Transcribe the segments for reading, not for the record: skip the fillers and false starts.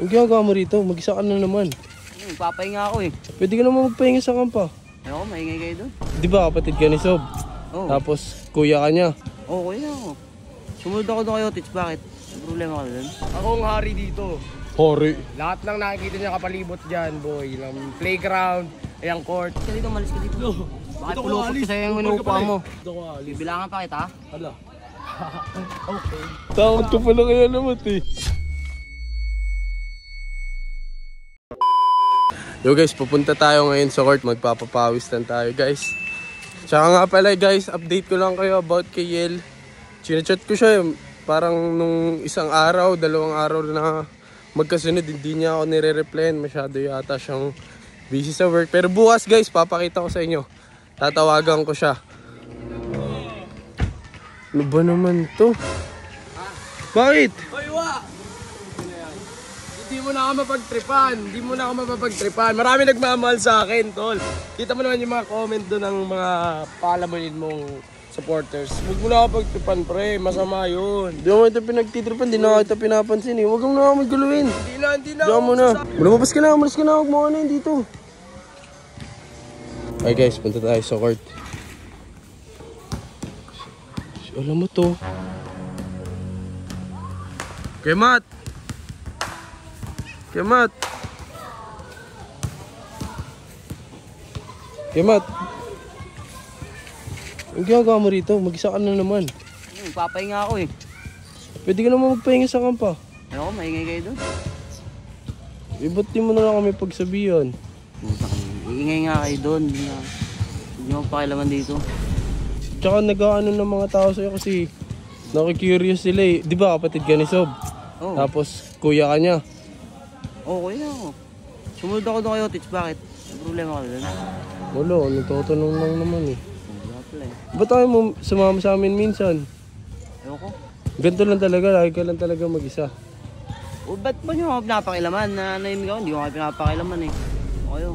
Ang ginagawa mo rito? Mag-isa ka na naman. Papahinga ako eh. Pwede ka naman magpahinga sa kampa. Ayoko, maingay kayo doon. Di ba kapatid ka ni Sob? Oo. Tapos kuya ka niya. Oo, kuya ako. Sumunod ako doon kayo, Tits. Bakit? May problema ka doon? Ako ang hari dito. Hori. Lahat ng nakikita niya kapalibot dyan, boy. Ng playground, ayang court. Malis ka dito, malis ka dito. Bakit pulupot ko sa'yo yung inuupa mo? Dito ko alis. Bibilangan pa kita. Hala. Okay. Takot ka pala kaya naman eh. Yo guys, pupunta tayo ngayon sa court. Magpapapawis lang tayo guys. Tsaka nga pala guys, update ko lang kayo about kay Yel. Chinachat ko siya parang nung isang araw, 2 araw na magkasunod. Hindi niya ako nire-replyan. Masyado yata siyang busy sa work. Pero bukas guys, papakita ko sa inyo. Tatawagan ko siya. Ano ba naman to? Bakit? Hoy, wa! Hindi mo na ako mapagtripan. Hindi mo na ako mapapagtripan. Marami nagmamahal sa akin, tol. Kita mo naman yung mga comment doon ng mga palamunin mong supporters. Huwag mo na ako pagtripan, pre. Masama yun. Hindi mo ito pinagtitripan. Hindi na kita pinapansin eh. Huwag kang na maguluin. Hindi na. Diyan mo na. Lumabas ka na. Umalis ka na. Huwag mo ka na yun dito. Ay guys, punta tayo sa court. Alam mo to. Kemat! Kemat! Kemat! Ang ginagawa mo rito? Mag-isa ka na naman. Papahinga ako eh. Pwede ka naman magpahinga sa kampa. Ayoko, maingay kayo doon. Ba't di mo na lang kami pagsabihan? Iingay nga kayo doon. Hindi mo pakialaman dito. Tsaka nag-ano ng mga tao sa'yo kasi nakikurious sila eh. Di ba kapatid ka ni Sob? Oo. Tapos kuya ka niya. Oo, kuya ako. Sumunod ako doon kayo, Tits. Bakit? May problema ka doon? Wala, nagtatanong lang naman eh. Wala pala eh. Ba't tayo mo sumama sa amin minsan? Ayoko. Ganito lang talaga, lagi ka lang talaga mag-isa. O ba't ba nyo ako pinapakilaman? Nanahimik ako, hindi ko kayo pinapakilaman eh. O kayo,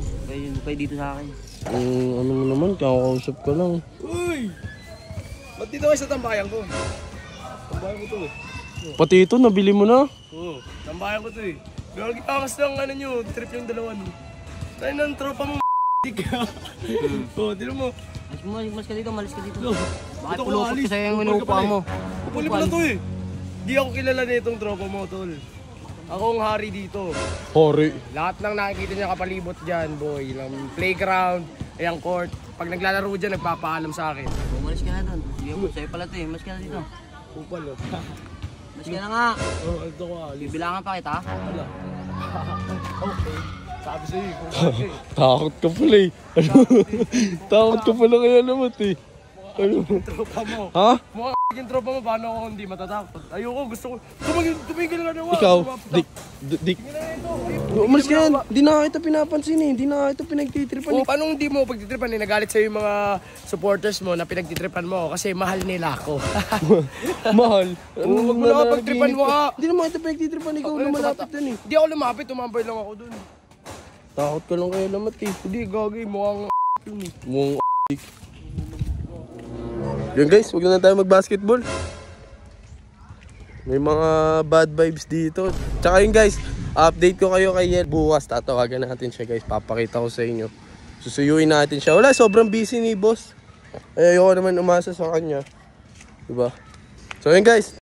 kayo dito sa akin. Ano mo naman, kakakausap ka lang. Uy! Ba't dito kayo sa tambayan ko? Tambayan ko to eh. Pati ito, nabili mo na? Oo, tambayan ko to eh. Pero gipakas lang ano nyo, trip yung dalawa nyo. Tayo ng tropa mong ka. Oo, tino mo. Mas ka dito, malis ka dito. Bakit Dito ko pulupot ko alis. sa'yo yung Upal ka inuupa pala eh. mo? Upal pala to eh. Di ako kilala na itong tropa mo, tol. Ako ang hari dito. Hori. Lahat ng nakikita niya kapalibot dyan, boy. Ng playground, ayang court. Pag naglalaro dyan, nagpapaalam sa akin. Umalis ka na doon. Hindi ako, sa'yo pala to eh. Malis ka na dito. Upal oh. Malis ka na nga. Oo, ito ko alis. Bibilangan pa kita. Wala. Okay. Sabi sa'yo, kung bakit. Takot ka pala eh. Takot ka pala kaya naman eh. Tropa mo. Ha? Mukha yung tropa mo, paano ako hindi matatakot? Ayoko, gusto ko. Tumigil ka na naman. Ikaw, dik. Umalis ka yan. Hindi na kita pinapansin eh. Hindi na kita pinagtitripan eh. O, paano hindi mo pagtitripan eh? Nagalit sa'yo yung mga supporters mo na pinagtitripan mo kasi mahal nila ako. Mahal. Huwag mo na ako pagtripan mo ha. Hindi naman kita pinagtitripan. Ikaw na malapit dun eh. Hindi ako lumapit, tumambay lang ako dun. Takot ka lang kaya naman eh. Hindi, gagay, mukhang yun eh. Mong yun guys, huwag na tayo mag-basketball. May mga bad vibes dito. Tsaka yun guys, update ko kayo kay Yel. Bukas tatawagan natin siya guys. Papakita ko sa inyo. Susuyuin natin siya. Wala, sobrang busy ni boss. Ay, ayoko naman umasa sa kanya. Diba? So yun guys.